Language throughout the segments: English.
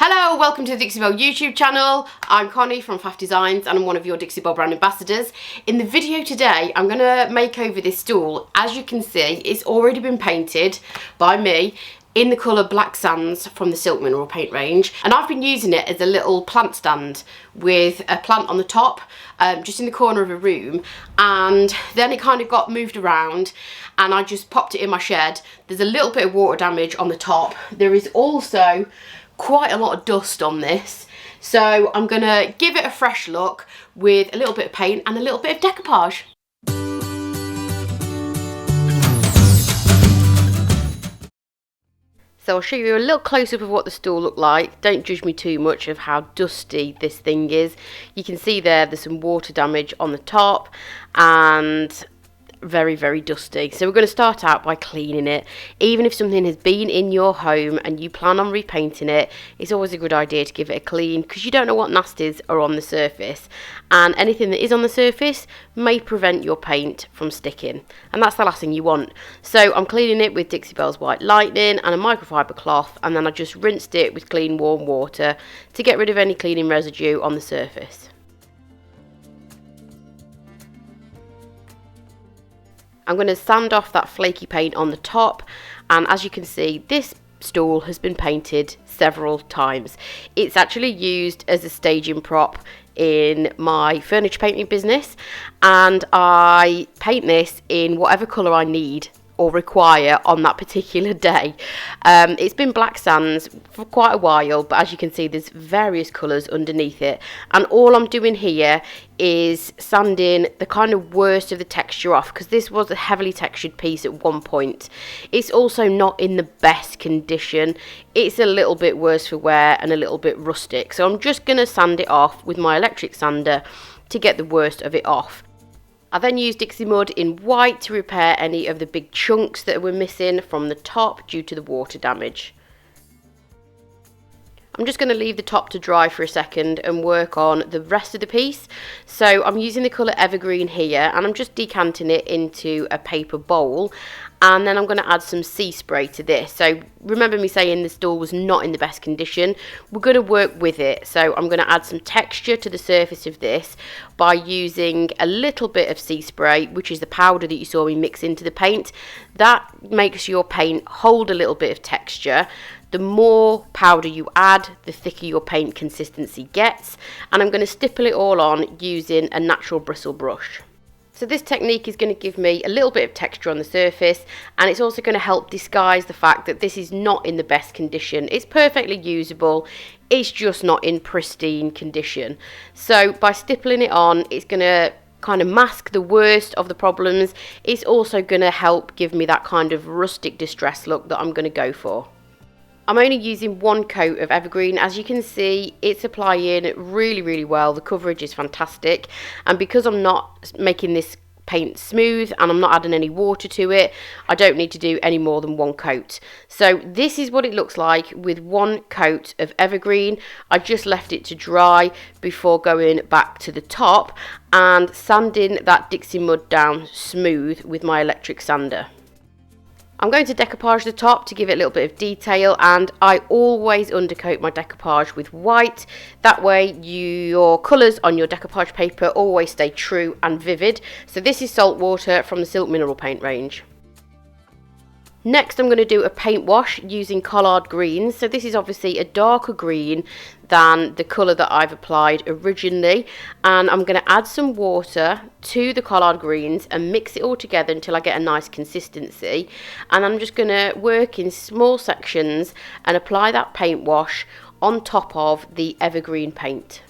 Hello, welcome to the Dixie Belle YouTube channel. I'm Connie from Faff Designs and I'm one of your Dixie Belle brand ambassadors. In the video today, I'm going to make over this stool. As you can see, it's already been painted by me in the colour Black Sands from the Silk Mineral paint range. And I've been using it as a little plant stand with a plant on the top, just in the corner of a room. And then it kind of got moved around and I just popped it in my shed. There's a little bit of water damage on the top. There is also quite a lot of dust on this, so I'm gonna give it a fresh look with a little bit of paint and a little bit of decoupage. So I'll show you a little close-up of what the stool looked like. Don't judge me too much of how dusty this thing is. You can see there's some water damage on the top and very dusty. So we're going to start out by cleaning it. Even if something has been in your home and you plan on repainting it, it's always a good idea to give it a clean, because you don't know what nasties are on the surface, and anything that is on the surface may prevent your paint from sticking, and that's the last thing you want. So I'm cleaning it with Dixie Belle's White Lightning and a microfiber cloth, and then I just rinsed it with clean warm water to get rid of any cleaning residue on the surface. I'm going to sand off that flaky paint on the top, and as you can see, this stool has been painted several times. It's actually used as a staging prop in my furniture painting business, and I paint this in whatever colour I need or require on that particular day. It's been Black Sands for quite a while, but as you can see, there's various colours underneath it, and all I'm doing here is sanding the kind of worst of the texture off, because this was a heavily textured piece at one point. It's also not in the best condition. It's a little bit worse for wear and a little bit rustic, so I'm just going to sand it off with my electric sander to get the worst of it off. I then used Dixie Mud in white to repair any of the big chunks that were missing from the top due to the water damage. I'm just going to leave the top to dry for a second and work on the rest of the piece. So I'm using the colour Evergreen here, and I'm just decanting it into a paper bowl, and then I'm going to add some sea spray to this. So remember me saying the stool was not in the best condition. We're going to work with it, so I'm going to add some texture to the surface of this by using a little bit of sea spray, which is the powder that you saw me mix into the paint. That makes your paint hold a little bit of texture. The more powder you add, the thicker your paint consistency gets, and I'm going to stipple it all on using a natural bristle brush. So this technique is going to give me a little bit of texture on the surface, and it's also going to help disguise the fact that this is not in the best condition. It's perfectly usable, it's just not in pristine condition. So by stippling it on, it's going to kind of mask the worst of the problems. It's also going to help give me that kind of rustic distress look that I'm going to go for. I'm only using one coat of Evergreen. As you can see, it's applying really well. The coverage is fantastic, and because I'm not making this paint smooth and I'm not adding any water to it, I don't need to do any more than one coat. So this is what it looks like with one coat of Evergreen. I just left it to dry before going back to the top and sanding that Dixie Mud down smooth with my electric sander. I'm going to decoupage the top to give it a little bit of detail, and I always undercoat my decoupage with white. That way your colours on your decoupage paper always stay true and vivid. So this is Salt Water from the Silk Mineral paint range. Next I'm going to do a paint wash using collard greens. So this is obviously a darker green than the colour that I've applied originally, and I'm going to add some water to the collard greens and mix it all together until I get a nice consistency, and I'm just going to work in small sections and apply that paint wash on top of the Evergreen paint.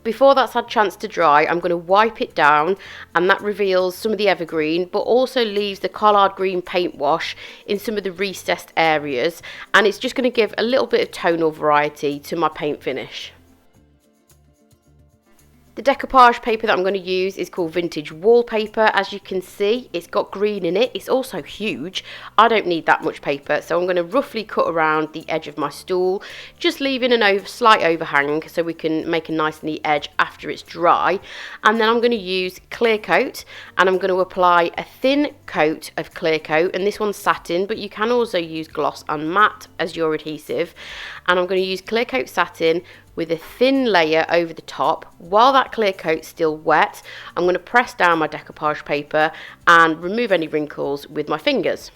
Before that's had a chance to dry, I'm going to wipe it down, and that reveals some of the Evergreen but also leaves the collard green paint wash in some of the recessed areas, and it's just going to give a little bit of tonal variety to my paint finish. The decoupage paper that I'm going to use is called Vintage Wallpaper. As you can see, it's got green in it. It's also huge. I don't need that much paper, so I'm going to roughly cut around the edge of my stool, just leaving a slight overhang so we can make a nice neat edge after it's dry. And then I'm going to use clear coat, and I'm going to apply a thin coat of clear coat, and this one's satin, but you can also use gloss and matte as your adhesive. And I'm going to use clear coat satin with a thin layer over the top. While that clear coat's still wet, I'm going to press down my decoupage paper and remove any wrinkles with my fingers.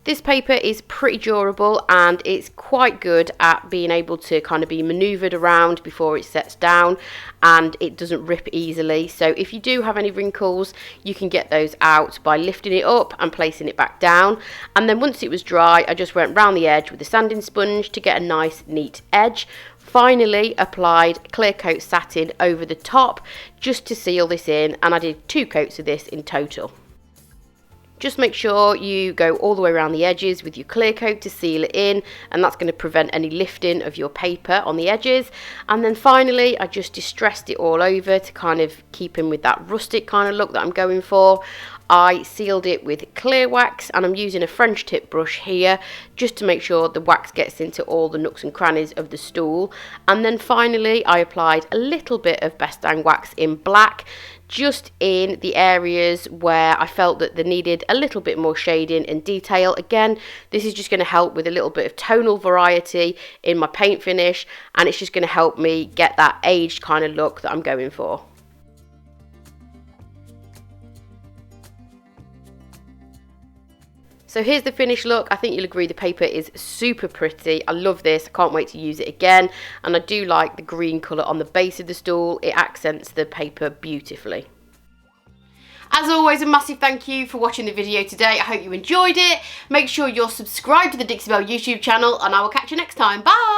This paper is pretty durable and it's quite good at being able to kind of be manoeuvred around before it sets down, and it doesn't rip easily. So if you do have any wrinkles, you can get those out by lifting it up and placing it back down. And then once it was dry, I just went round the edge with a sanding sponge to get a nice neat edge. Finally applied clear coat satin over the top just to seal this in, and I did 2 coats of this in total. Just make sure you go all the way around the edges with your clear coat to seal it in, and that's going to prevent any lifting of your paper on the edges. And then finally I just distressed it all over to kind of keep in with that rustic kind of look that I'm going for. I sealed it with clear wax, and I'm using a French tip brush here just to make sure the wax gets into all the nooks and crannies of the stool. And then finally I applied a little bit of Best Dang wax in black, just in the areas where I felt that they needed a little bit more shading and detail. Again, this is just going to help with a little bit of tonal variety in my paint finish, and it's just going to help me get that aged kind of look that I'm going for. So here's the finished look. I think you'll agree the paper is super pretty. I love this. I can't wait to use it again. And I do like the green colour on the base of the stool. It accents the paper beautifully. As always, a massive thank you for watching the video today. I hope you enjoyed it. Make sure you're subscribed to the Dixie Belle YouTube channel, and I will catch you next time. Bye!